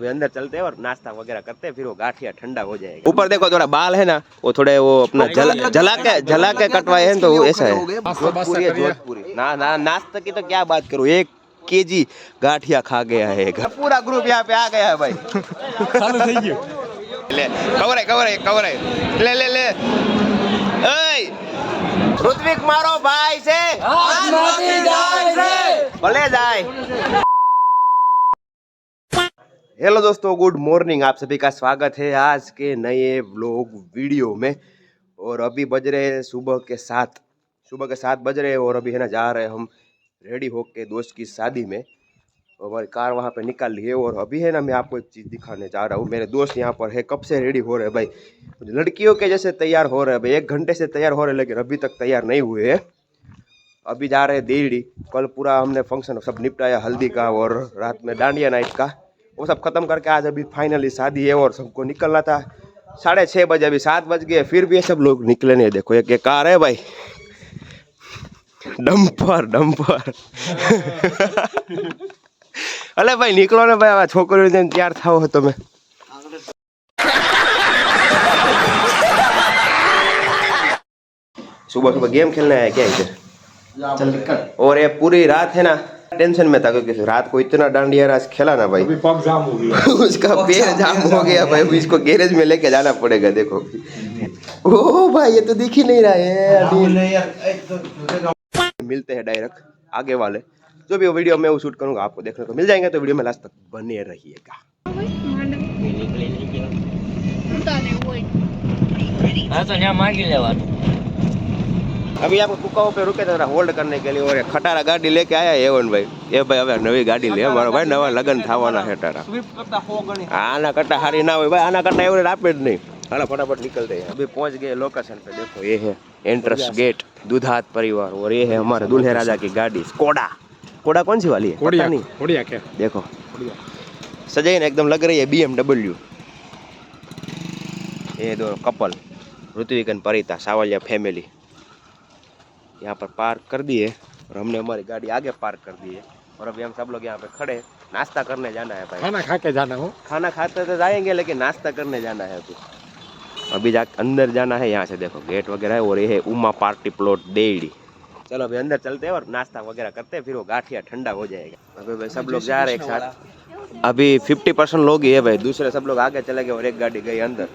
अंदर चलते हैं और नाश्ता वगैरह करते हैं, फिर वो गाठिया ठंडा हो जाएगा। ऊपर देखो थोड़ा बाल है ना, वो थोड़े वो अपना जला के कटवाए हैं, तो ऐसा है। जोधपुरी ना ना, नाश्ता की तो क्या बात करूँ, 1 केजी गाठिया खा गया है। पूरा ग्रुप यहाँ पे आ गया है भाई। ले कवर है ले ऋत्विक मारो भाई से भले जाए। हेलो दोस्तों, गुड मॉर्निंग, आप सभी का स्वागत है आज के नए व्लॉग वीडियो में। और अभी बज रहे हैं सुबह के 7 बज रहे हैं और अभी है ना जा रहे हैं हम रेडी होके दोस्त की शादी में। हमारी कार वहाँ पे निकाल ली है और अभी है ना मैं आपको एक चीज़ दिखाने जा रहा हूँ। मेरे दोस्त यहाँ पर है, कब से रेडी हो रहे हैं भाई, लड़कियों के जैसे तैयार हो रहे हैं भाई। 1 घंटे से तैयार हो रहे हैं लेकिन अभी तक तैयार नहीं हुए हैं। अभी जा रहे हैं देहड़ी। कल पूरा हमने फंक्शन सब निपटाया, हल्दी का और रात में डांडिया नाइट का, वो सब खत्म करके आज अभी फाइनली शादी है और सबको निकलना था 6:30 बजे। अभी 7 बज गए फिर भी ये सब लोग निकले नहीं। देखो एक कार है भाई, डंपर अरे भाई निकलो ने भाई, छोकरी तैयार थाओ તમે। सुबह सुबह गेम खेलने आया क्या इधर? चल निकल। और ये पूरी रात है ना टेंशन में था क्योंकि रात को इतना डांडिया रास खेला ना भाई, पग जाम हो गया। उसका पैर जाम हो गया भाई, इसको गैरेज में लेके जाना पड़ेगा। देखो ओ भाई ये तो दिख ही नहीं रहा है। मिलते हैं डायरेक्ट आगे वाले, जो भी वीडियो में वो शूट करूंगा आपको देखने को मिल जाएंगे, तो वीडियो में लास्ट तक बने रहिएगा। अभी आप कुकाओं पे रुके थे होल्ड करने के लिए और खटारा गाड़ी लेके आया एवन भाई। ये भाई હવે નવી ગાડી લે મારો ભાઈ, નવા લગન થવાના છે તારા। આના કરતા હારી ના હોય ભાઈ, આના કરતા એવરેજ આપે જ નહીં। हालां फटाफट निकलते हैं। अभी पहुंच गए लोकेशन पे। देखो ये है एंट्रेंस गेट दुधात परिवार और ये है हमारे दूल्हे राजा की गाड़ी कोड़ा कौन सी वाली है? कोड़िया क्या? देखो सजाई ना एकदम, लग रही है BMW। ये दो कपल ऋत्विक और परिता सावलिया फैमिली यहाँ पर पार्क कर दिए और हमने हमारी गाड़ी आगे पार्क कर दी है। और अभी हम सब लोग यहाँ पे खड़े नाश्ता करने जाना है भाई। खाना खा के जाना हो? खाना खाते तो जाएंगे लेकिन नाश्ता करने जाना है। अभी जा अंदर जाना है। यहाँ से देखो गेट वगैरह है और ये है उमा पार्टी प्लॉट देहड़ी। चलो अभी अंदर चलते हैं और नाश्ता वगैरह करते हैं, फिर वो गाठिया ठंडा हो जाएगा। अभी भाई सब लोग जा रहे हैं एक साथ। अभी 50% लोग ही है भाई, दूसरे सब लोग आगे चले गए और एक गाड़ी गई अंदर।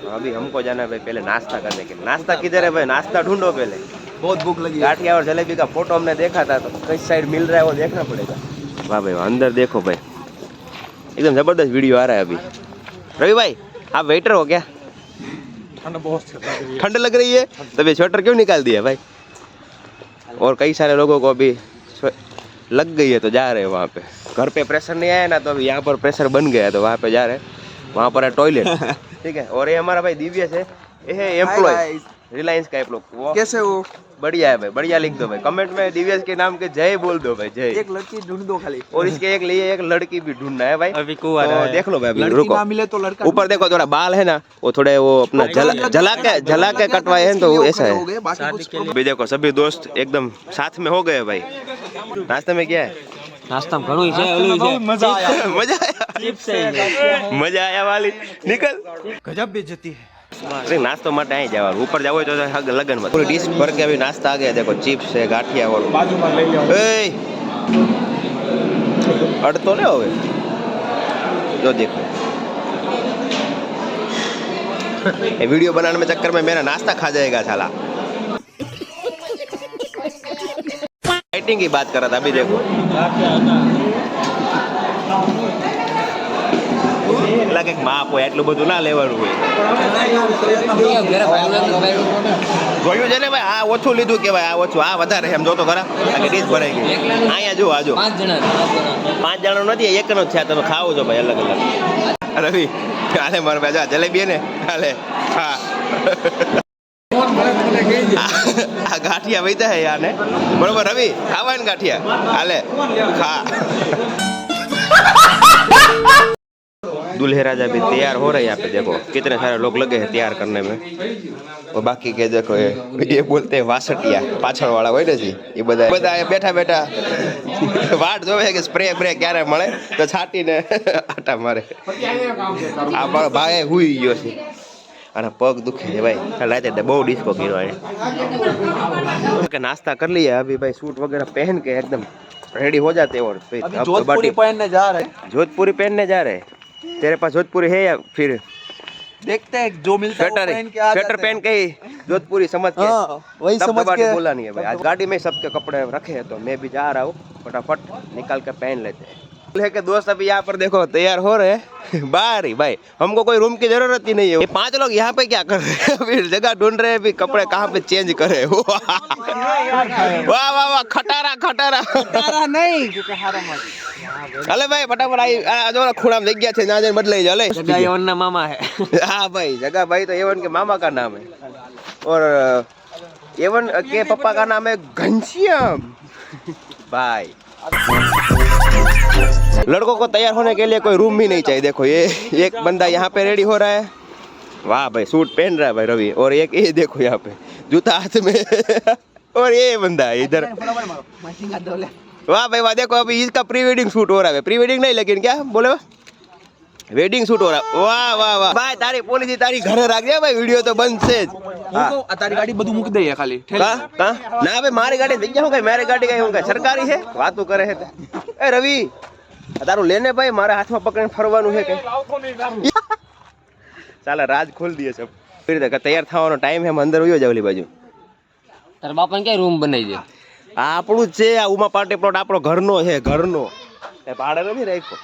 तो अभी हमको जाना है भाई पहले नाश्ता करने के लिए। नाश्ता किधर है भाई? नाश्ता ढूंढो पहले, बहुत भूख लगी। गाठिया और जलेबी का फोटो हमने देखा था, तो किस साइड मिल रहा है वो देखना पड़ेगा। वाह भाई अंदर देखो भाई, एकदम जबरदस्त वीडियो आ रहा है अभी। रवि भाई आप वेटर हो क्या? ठंड लग रही है तभी स्वेटर क्यों निकाल दिया भाई? और कई सारे लोगों को अभी लग गई है तो जा रहे हैं वहाँ पे। घर पे प्रेशर नहीं आया ना, तो अभी यहाँ पर प्रेशर बन गया तो वहाँ पे जा रहे हैं। वहाँ पर है टॉयलेट, ठीक है। और ये हमारा भाई दिव्य है, ये है एम्प्लॉय रिलायंस का एम्प्लॉय। वो कैसे हो? बढ़िया है भाई, बढ़िया लिख दो भाई कमेंट में, दिव्यस के नाम के जय बोल दो भाई, जय। एक लड़की ढूंढ दो खाली, और इसके एक लिए एक लड़की भी ढूंढना है भाई। अभी को आ रहा है, देख लो भाई। अभी रुको, ना मिले तो लड़का। ऊपर देखो थोड़ा बाल है ना, वो थोड़े वो अपना जला के कटवाए हैं, तो ऐसा है। अभी देखो सभी दोस्त एकदम साथ में हो गए भाई। नाश्ते में क्या है? नाश्ता में घणो है, मजा आया वाली निकल। गजब बेइज्जती है। नाश्तो માટે અહીં જવાનું, ઉપર જવું હોય તો લગન માં પૂરી ડીશ ભર के अभी नाश्ता आ गया। देखो चिप्स है, गाठिया और बाजू में ले लो। ए अड़तो ले होवे जो देखो ये वीडियो बनाने में चक्कर में मेरा नाश्ता खा जाएगा साला। लाइटिंग की बात कर रहा था अभी। देखो લાગે માપ હોય એટલું બધું ના લેવાનું હોય। જોયું છે ને ભાઈ, આ ઓછું લીધું કેવાય, આ ઓછું, આ વધારે એમ જોતો ખરા કે ડીશ ભરાઈ ગઈ। અહીંયા જો આજો 5 જણા નથી, એકનો જ છે। તમે ખાઓ છો ભાઈ અલગ અલગ। રવિ હાલે મારા ભાઈ જા જલેબી ને હાલે હા। આ ગાંઠિયા વૈતા હે યાર ને, બરોબર રવિ ખાવા ને ગાંઠિયા હાલે ખા। दूल्हे राजा भी तैयार हो रहे हैं यहाँ पे। देखो कितने सारे लोग लगे हैं तैयार करने में। और बाकी के देखो ये बोलते हैं वासटिया, पाछળ वाला હોય ને जी, ये બધા બેઠા બેઠા વાટ જોવે કે સ્પ્રે બ્રે ક્યારે મળે તો છાટીને આટા મારે। આ ભાઈ હુઈ ગયો છે અને પગ દુખે છે ભાઈ, रात બહુ ડિસ્કો કર્યો है કે नाश्ता कर लिया अभी भाई, सूट वगैरह पहन के एकदम रेडी हो जाते और जोधपुरी पहनने जा रहे हैं। जोधपुरी पहनने जा रहे हैं। तेरे पास जोधपुरी है या फिर देखते हैं जो मिलता है स्वेटर पहन के आ स्वेटर पहन के ही जोधपुरी समझ के वही समझ के बोला नहीं है भाई। आज गाड़ी में सबके कपड़े रखे हैं तो मैं भी जा रहा हूँ, फटाफट निकाल के पहन लेते हैं। के दोस्त अभी यहाँ पर देखो तैयार हो रहे हैं बाहर ही भाई, हमको कोई रूम की जरूरत ही नहीं है। ये 5 लोग यहाँ पे क्या कर रहे हैं, अभी जगह ढूंढ रहे हैं, अभी कपड़े कहाँ पे चेंज करे। वाह वाह वाह, खटारा खटारा तारा नहीं अले भाई फटाफट आई जो खूणा में जगह है ना जन बदले चले। जगह यवन ना मामा है। हाँ भाई जगह भाई तो यवन के मामा का नाम है और यवन के पापा का नाम है घनश्याम भाई। लड़कों को तैयार होने के लिए कोई रूम भी नहीं चाहिए। देखो ये एक बंदा यहाँ पे रेडी हो रहा है, वाह भाई सूट पहन रहा है भाई रवि, और एक ये देखो यहाँ पे जूता हाथ में और ये बंदा है इधर, वाह भाई वाह। देखो अभी इसका प्री वेडिंग शूट हो रहा है, प्री वेडिंग नहीं लेकिन क्या बोले वेडिंग शूट हो रहा है। वाह वाह वाह भाई, तारी पोलिसी तारी घरे राख दे भाई, वीडियो तो बंद से तारी गाड़ी બધું મૂકી દઈએ ખાલી ना भाई मारी गाड़ी जગ્યા હું કઈ મારી ગાડી કઈ હું કઈ સરકારી है વાતો કરે है। ए रवि तारू लेने भाई मारे हाथ में पकड़ने फरवानु है के साला राज खोल दिए सब। फिर तक तैयार થવાનો ટાઈમ है, अंदर होयो जावली बाजू તાર બાપાને કે રૂમ બનાવી દે। આ આપણું જ છે, આ ઉમા પાર્ટી પ્લોટ આપણો ઘરનો છે, ઘરનો એ ભાડે નથી રાખ્યો।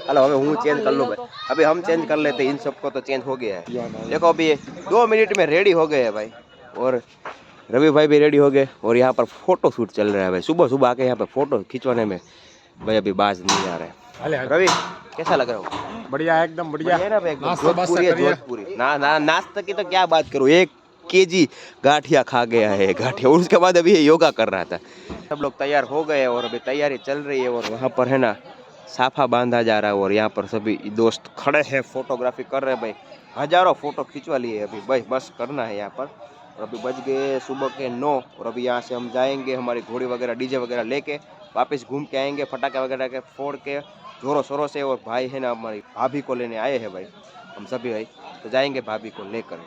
हेलो हमें हूँ चेंज कर लो भाई, अभी हम चेंज कर लेते, इन सबको तो चेंज हो गया है। देखो अभी 2 मिनट में रेडी हो गए हैं भाई, और रवि भाई भी रेडी हो गए और यहाँ पर फोटो शूट चल रहा है भाई। सुबह सुबह आके यहाँ पे फोटो खींचवाने में भाई अभी बाज नहीं आ रहा है। रवि कैसा लग रहा है? बढ़िया एकदम बढ़िया है ना भाई, जोधपुरी है जोधपुरी। ना ना नाश्ता की तो क्या बात करूँ, 1 केजी गाठिया खा गया है गाठिया, और उसके बाद अभी ये योगा कर रहा था। सब लोग तैयार हो गए और अभी तैयारी चल रही है, और वहाँ पर है ना साफा बांधा जा रहा है, और यहाँ पर सभी दोस्त खड़े हैं फोटोग्राफी कर रहे हैं भाई। हजारों फोटो खिंचवा लिए अभी भाई, बस करना है यहाँ पर। और अभी बज गए सुबह के 9, और अभी यहाँ से हम जाएंगे हमारी घोड़ी वगैरह डीजे वगैरह लेके वापस घूम के आएंगे, फटाके वगैरह के फोड़ के जोरों शोरों से। और भाई है ना हमारी भाभी को लेने आए हैं भाई, हम सभी भाई तो जाएंगे भाभी को लेकर।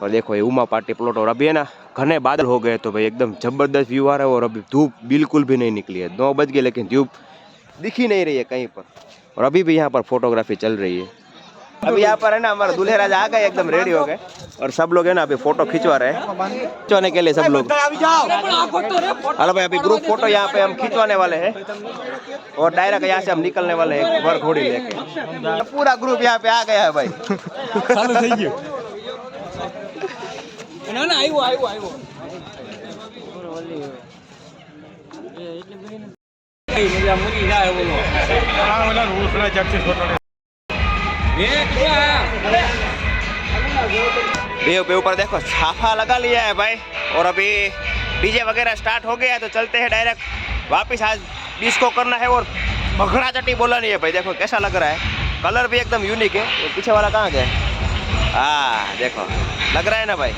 और देखो ये उमा पार्टी प्लॉट, और अभी है ना घने बादल हो गए तो भाई एकदम जबरदस्त व्यू आ रहा है, और अभी धूप बिल्कुल भी नहीं निकली है। 9 बज गए लेकिन धूप दिख ही नहीं रही है कहीं पर, और अभी भी यहाँ पर फोटोग्राफी चल रही है। अभी यहाँ पर है ना हमारे दूल्हे राजा आ गए, एकदम रेडी हो गए, और सब लोग है ना अभी फोटो खिंचवा रहे हैं, खिंचवाने के लिए सब लोग। हेलो भाई अभी ग्रुप फोटो यहाँ पे हम खिंचवाने वाले हैं, और डायरेक्ट यहाँ से हम निकलने वाले हैं वर घोड़ी लेके। पूरा ग्रुप यहाँ पे आ गया है भाई। पे ऊपर देखो छापा लगा लिया है भाई, और अभी डीजे वगैरह स्टार्ट हो गया है, तो चलते हैं डायरेक्ट वापस। आज डिस्को करना है और भगड़ा चट्टी बोलनी है भाई। देखो कैसा लग रहा है, कलर भी एकदम यूनिक है। वो पीछे वाला कहाँ गया? हाँ देखो लग रहा है ना भाई।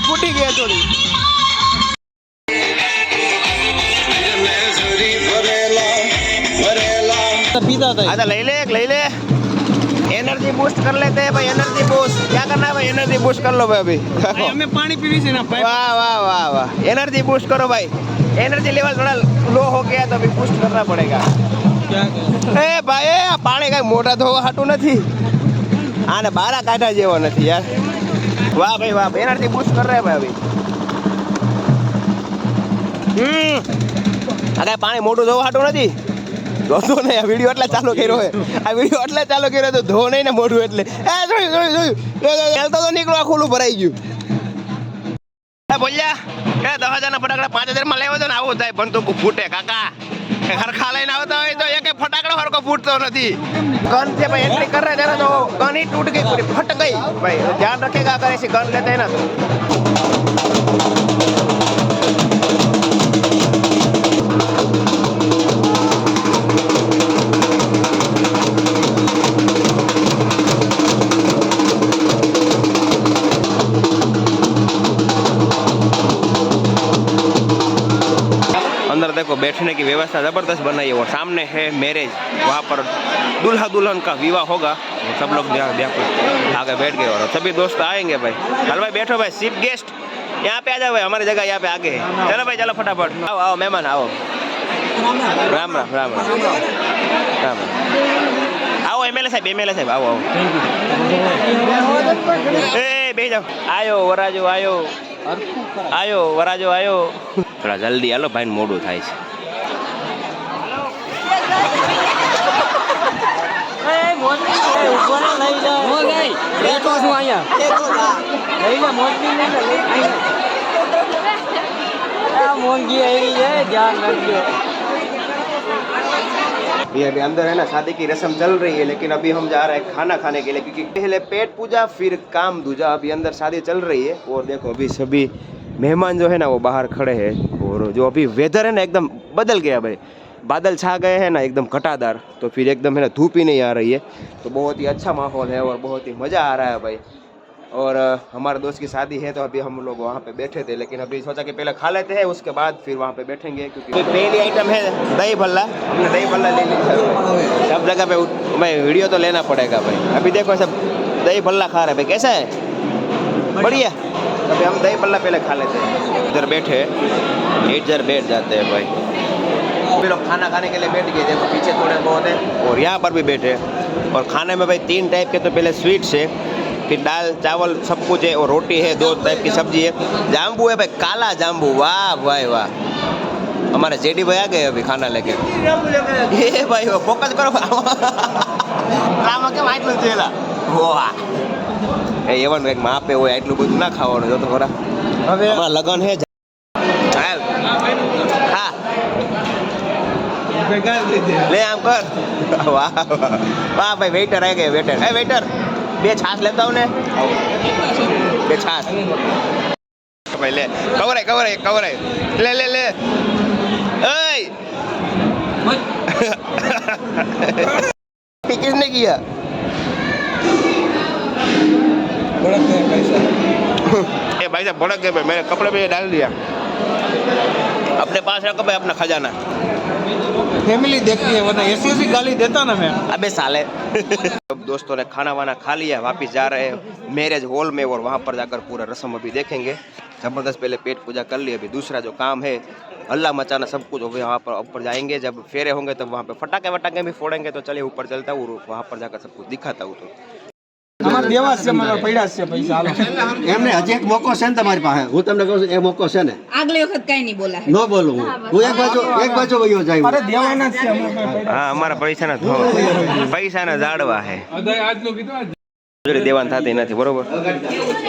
फूटी गया थोड़ी। पीता था ले ले एनर्जी बूस्ट कर लेते हैं भाई, एनर्जी बूस्ट। क्या करना है भाई, एनर्जी बूस्ट कर लो भाई अभी। हमें पानी पीवी से ना वाह वाह वाह वाह, एनर्जी बूस्ट करो भाई। एनर्जी लेवल थोड़ा लो हो गया तो अभी बूस्ट करना पड़ेगा। ए ભાઈ આ પાણી કઈ મોટા ધોવા હાટું નથી, આને બારા કાઢા જેવો નથી યાર। વાહ ભાઈ વાહ, એનર્જી બૂસ્ટ કર રહ્યા ભાઈ અભી। આ કઈ પાણી મોટું ધોવા હાટું નથી, ધોતો નહીં। આ વિડીયો એટલે ચાલુ કર્યો હે, આ વિડીયો એટલે ચાલુ કર્યો તો ધો નહીં ને મોઢું એટલે। એ જોયું ચાલતો તો નીકળો, આ ખુલ્લું ભરાઈ ગયું। એ બોલ્યા એ 10,000 ના ફટાકડા 5,000 માં લેવો તો ને આવું થાય, બંદૂક ફૂટે કાકા। હરખા લઈને આવતા હોય તો એક ફટાકડો હરકો ફૂટતો નથી। गन से भाई एंट्री कर रहे थे ना तो गन ही टूट गई, पूरी फट गई भाई। ध्यान रखेगा अगर ऐसी गन लेते हैं ना तो। अंदर देखो बैठने की व्यवस्था ज़बरदस्त बनाई है। और सामने है मैरिज, वहाँ पर दूल्हा दुल्हन का विवाह होगा। और सब लोग आगे बैठ गए और सभी दोस्त आएंगे भाई। चलो भाई बैठो भाई, चीफ गेस्ट यहाँ पे आ जाओ भाई, हमारी जगह यहाँ पे आगे है। चलो भाई चलो फटाफट आओ आओ मेहमान आओ। राम राम राम राम राम। आओ एमएलए साहब आओ आओ। ए बेच जाओ, आयो वराजो आयो आयो वराजो आयो। थोड़ा जल्दी आलो भाई, मोडू थाय छे। ये अभी अंदर है ना, शादी की रस्म चल रही है, लेकिन अभी हम जा रहे हैं खाना खाने के लिए, क्योंकि पहले पेट पूजा फिर काम दूजा। अभी अंदर शादी चल रही है। और देखो अभी सभी मेहमान जो है ना वो बाहर खड़े हैं। और जो अभी वेदर है ना एकदम बदल गया भाई, बादल छा गए हैं ना एकदम घटादार, तो फिर एकदम है ना धूप ही नहीं आ रही है। तो बहुत ही अच्छा माहौल है और बहुत ही मज़ा आ रहा है भाई। और हमारे दोस्त की शादी है तो अभी हम लोग वहाँ पे बैठे थे, लेकिन अभी सोचा कि पहले खा लेते हैं, उसके बाद फिर वहाँ पे बैठेंगे। क्योंकि पहली आइटम है दही भल्ला, हमने दही भल्ला ले लिया। सब जगह पे भाई वीडियो तो लेना पड़ेगा भाई। अभी देखो सब दही भल्ला खा रहे हैं भाई, कैसा है, बढ़िया। अभी हम दही भल्ला पहले खा लेते हैं। इधर बैठे इधर बैठ जाते हैं भाई। अभी लोग खाना खाने के लिए बैठ गए, देखो पीछे थोड़े बहुत है और यहाँ पर भी बैठे। और खाने में भाई 3 टाइप के, तो पहले स्वीट्स है, फिर दाल चावल सब कुछ है, और रोटी है, 2 टाइप की सब्जी है। जाम्बू है भाई, काला जाम्बू, वाह भाई वाह। हमारे जेडी भाई आ गए अभी खाना लेके। ये भाई वो फोकस करो रामा के माइट लो चेला वाह। એ એવન એક માપે હોય એટલું બધું ના ખાવાનું, જો તો ખરા હવે અમારા લગન હે। હા ले आम कर, वाह वाह भाई। वेटर आ गए, वेटर है, वेटर 2 छाछ लेता हूँ ने, 2 छाछ भाई। ले कवर है ले ले ले। किसने किया, ए भाई साहब भड़क गए भाई, मैंने कपड़े पे डाल दिया। अपने पास रखो भाई अपना खजाना। फैमिली देखती है, वरना ऐसी गाली देता ना मैं। अबे साले। अब दोस्तों ने खाना वाना खा लिया, वापस जा रहे हैं मैरिज हॉल में। और वहाँ पर जाकर पूरा रस्म अभी देखेंगे। ज़बरदस्त पहले पेट पूजा कर ली। अभी दूसरा जो काम है हल्ला मचाना सब कुछ, अभी वहाँ पर ऊपर जाएंगे। जब फेरे होंगे तब वहाँ पे फटाके वटाके भी फोड़ेंगे। तो चलिए ऊपर चलता हूँ, वहाँ पर जाकर सब कुछ दिखाता हूँ। तो અમાર દેવા છે, મને પડ્યા છે પૈસા, હાલો એમને હજી એક મોકો છે ને તમારી પાસે, હું તમને કહું છું એ મોકો છે ને, આગલી વખત કઈ નહીં બોલા ન બોલું હું એક બાજુ વયો જાય। અરે દેવાના જ છે અમે। हाँ हमारा पैसा ना पैसा ना जाड़वा है, મોજરી દેવાન થતી નથી, બરોબર?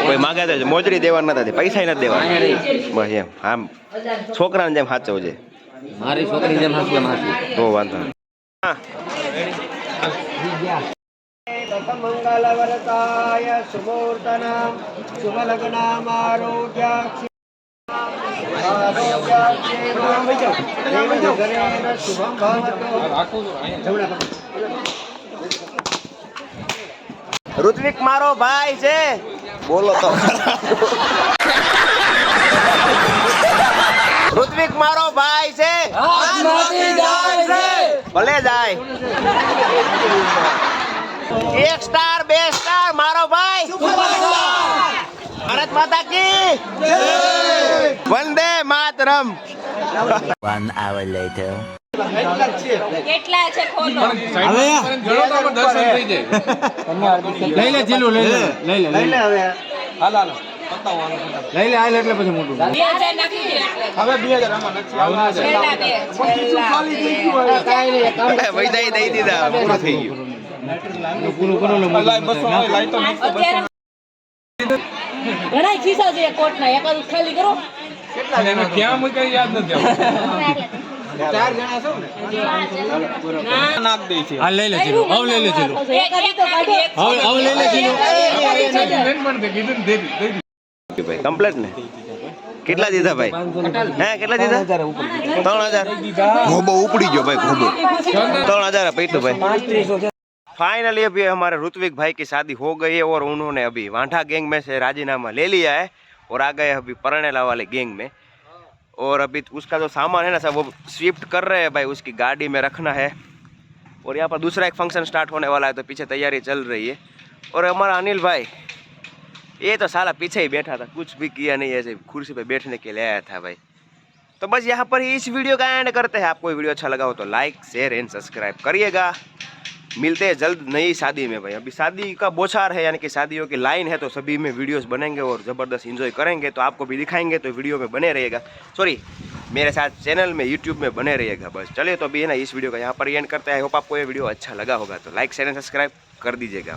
કોઈ માગે તો મોજરી દેવાન નથી, પૈસા નથી દેવાના, બસ એમ। આમ છોકરાને જેમ સાચવજે, મારી છોકરી જેમ હાસુ એમ હાસુ તો વાંધો નહીં। હા મંગલ વરતાય સુમૂર્તનામ શુભ લગ્નામ આરોગ્ય ઋત્વિક મારો ભાઈ છે, બોલો તો ઋત્વિક મારો ભાઈ છે, ભલે જાય। एक स्टार 2 स्टार मारो भाई भारत माता की वंदे मातरम। 1 hour later. કેટલા છે ખોલો લઈ લે જીલું લઈ લે હવે હાલ એટલે પછી મોટું 2000 નાખી દે હવે 2000 આમાં નથી આવના છે વૈદાઈ દઈ દીધા પૂરું થઈ ગયું પૂરું કરો લો ઘણા ખિસ્સા છે કોટના એકાદ ખાલી કરો ક્યાં મૂકે યાદ નથી ચાર જણા છો ને નાખ દે છે હાલ લઈ લે જીલું હવે લઈ લે જીલું એકાદ તો કાઢો હવે લઈ લે જીલું ભાઈ કમ્પ્લીટ ને કેટલા દીધા ભાઈ હે કેટલા દીધા 3000 ઘોબો ઉપડી ગયો ભાઈ ઘોબો 3000 પૈતું भाई फाइनली अभी हमारे ऋत्विक भाई की शादी हो गई है और उन्होंने अभी वांठा गैंग में से राजीनामा ले लिया है और आ गए अभी परणेला वाले गैंग में और अभी उसका जो सामान है ना सब वो शिफ्ट कर रहे हैं भाई उसकी गाड़ी में रखना है और यहाँ पर दूसरा एक फंक्शन स्टार्ट होने वाला है तो पीछे तैयारी चल रही है और हमारा अनिल भाई ये तो साला पीछे ही बैठा था कुछ भी किया नहीं ऐसे कुर्सी पे बैठने के लिए आया था भाई। तो बस यहाँ पर ही इस वीडियो का एंड करते हैं। आपको ये वीडियो अच्छा लगा हो तो लाइक शेयर एंड सब्सक्राइब करिएगा। मिलते हैं जल्द नई शादी में भाई। अभी शादी का बौछार है यानी कि शादियों की लाइन है तो सभी में वीडियोस बनेंगे और ज़बरदस्त एंजॉय करेंगे तो आपको भी दिखाएंगे तो वीडियो में बने रहिएगा। सॉरी मेरे साथ चैनल में यूट्यूब में बने रहिएगा। बस चलिए तो अभी है ना इस वीडियो का यहाँ पर एंड करते हैं। आई होप आपको ये वीडियो अच्छा लगा होगा तो लाइक शेयर एंड सब्सक्राइब कर दीजिएगा।